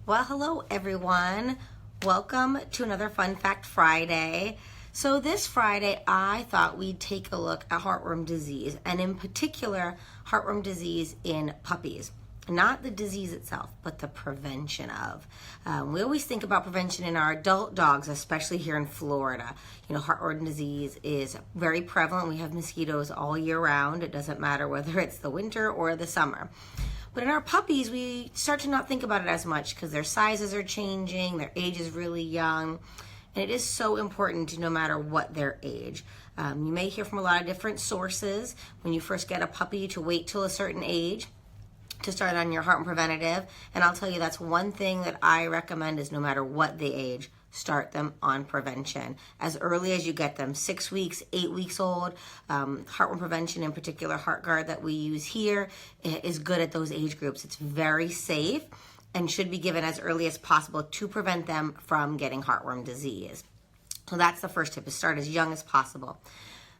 Well, hello everyone. Welcome to another Fun Fact Friday. So this Friday, I thought we'd take a look at heartworm disease, and in particular, heartworm disease in puppies. Not the disease itself, but the prevention of. We always think about prevention in our adult dogs, especially here in Florida. You know, heartworm disease is very prevalent. We have mosquitoes all year round. It doesn't matter whether it's the winter or the summer. But in our puppies, we start to not think about it as much because their sizes are changing, their age is really young, and it is so important no matter what their age. You may hear from a lot of different sources when you first get a puppy to wait till a certain age to start on your heartworm preventative, and I'll tell you that's one thing that I recommend is no matter what the age, start them on prevention as early as you get them. 6 weeks, 8 weeks old. Heartworm prevention, in particular Heartgard that we use here, is good at those age groups. It's very safe and should be given as early as possible to prevent them from getting heartworm disease. So that's the first tip, is start as young as possible.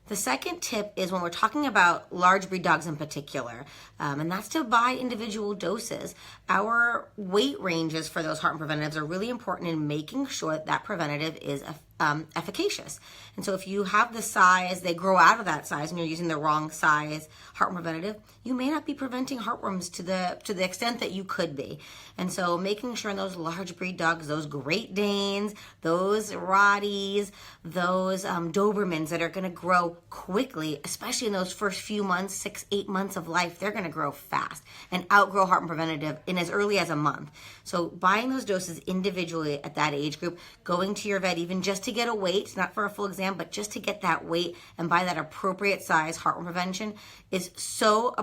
The second tip is when we're talking about large breed dogs in particular, and that's to buy individual doses. Our weight ranges for those heartworm preventatives are really important in making sure that that preventative is efficacious. And so if you have the size, they grow out of that size, and you're using the wrong size heartworm preventative, you may not be preventing heartworms to the extent that you could be. And so making sure in those large breed dogs, those Great Danes, those Rotties, those Dobermans that are going to grow quickly, especially in those first few months, 6-8 months of life, they're going to grow fast and outgrow heartworm preventative in as early as a month. So buying those doses individually at that age group, going to your vet even just to get a weight, not for a full exam, but just to get that weight and buy that appropriate size heartworm prevention is so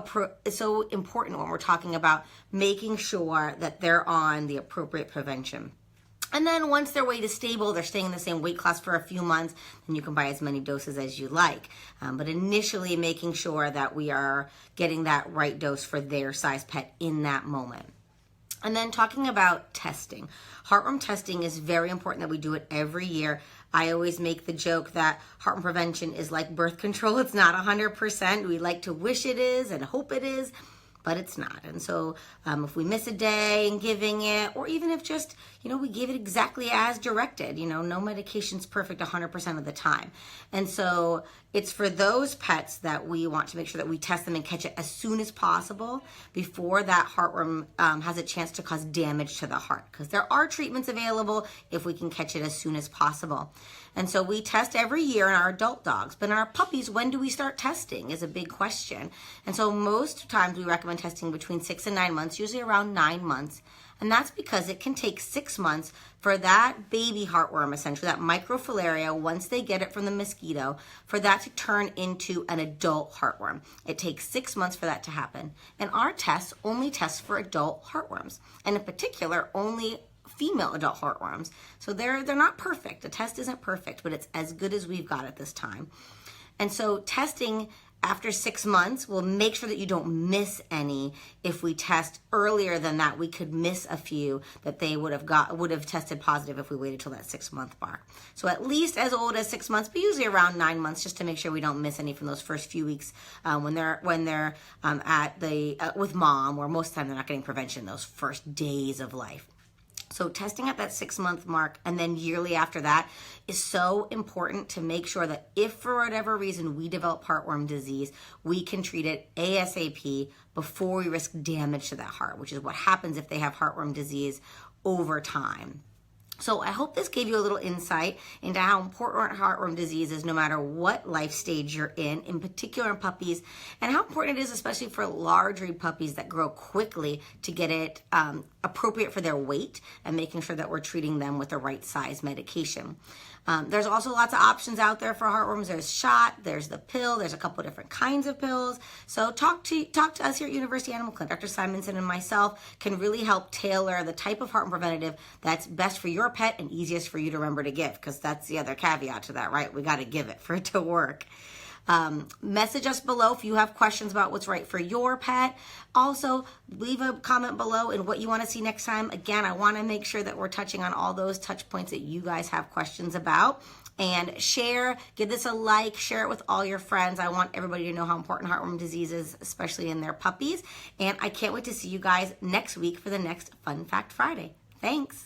important when we're talking about making sure that they're on the appropriate prevention. And then once their weight is stable, they're staying in the same weight class for a few months, then you can buy as many doses as you like. But initially making sure that we are getting that right dose for their size pet in that moment. And then talking about testing. Heartworm testing is very important that we do it every year. I always make the joke that heartworm prevention is like birth control. It's not 100%. We like to wish it is and hope it is, but it's not. And so if we miss a day in giving it, or even if just, we give it exactly as directed, no medication's perfect 100% of the time. And so it's for those pets that we want to make sure that we test them and catch it as soon as possible before that heartworm has a chance to cause damage to the heart. Because there are treatments available if we can catch it as soon as possible. And so we test every year in our adult dogs, but in our puppies, when do we start testing is a big question. And so most times we recommend testing between 6 and 9 months, usually around 9 months. And that's because it can take 6 months for that baby heartworm, essentially, that microfilaria, once they get it from the mosquito, for that to turn into an adult heartworm. It takes 6 months for that to happen. And our tests only test for adult heartworms, and in particular, only female adult heartworms. So they're not perfect. The test isn't perfect, but it's as good as we've got at this time. And so testing after 6 months, we'll make sure that you don't miss any. If we test earlier than that, we could miss a few that they would have tested positive if we waited till that 6-month mark. So at least as old as 6 months, but usually around 9 months, just to make sure we don't miss any from those first few weeks when they're at the with mom, or most of the time they're not getting prevention those first days of life. So testing at that 6-month mark and then yearly after that is so important to make sure that if for whatever reason we develop heartworm disease, we can treat it ASAP before we risk damage to that heart, which is what happens if they have heartworm disease over time. So I hope this gave you a little insight into how important heartworm disease is no matter what life stage you're in particular in puppies, and how important it is especially for large breed puppies that grow quickly to get it appropriate for their weight and making sure that we're treating them with the right size medication. There's also lots of options out there for heartworms. There's shot, there's the pill, there's a couple of different kinds of pills. So talk to us here at University Animal Clinic. Dr. Simonson and myself can really help tailor the type of heartworm preventative that's best for your pet and easiest for you to remember to give, because that's the other caveat to that, right? We got to give it for it to work. Message us below if you have questions about what's right for your pet. Also, leave a comment below in what you want to see next time. Again, I want to make sure that we're touching on all those touch points that you guys have questions about. And share, give this a like, share it with all your friends. I want everybody to know how important heartworm disease is, especially in their puppies. And I can't wait to see you guys next week for the next Fun Fact Friday. Thanks.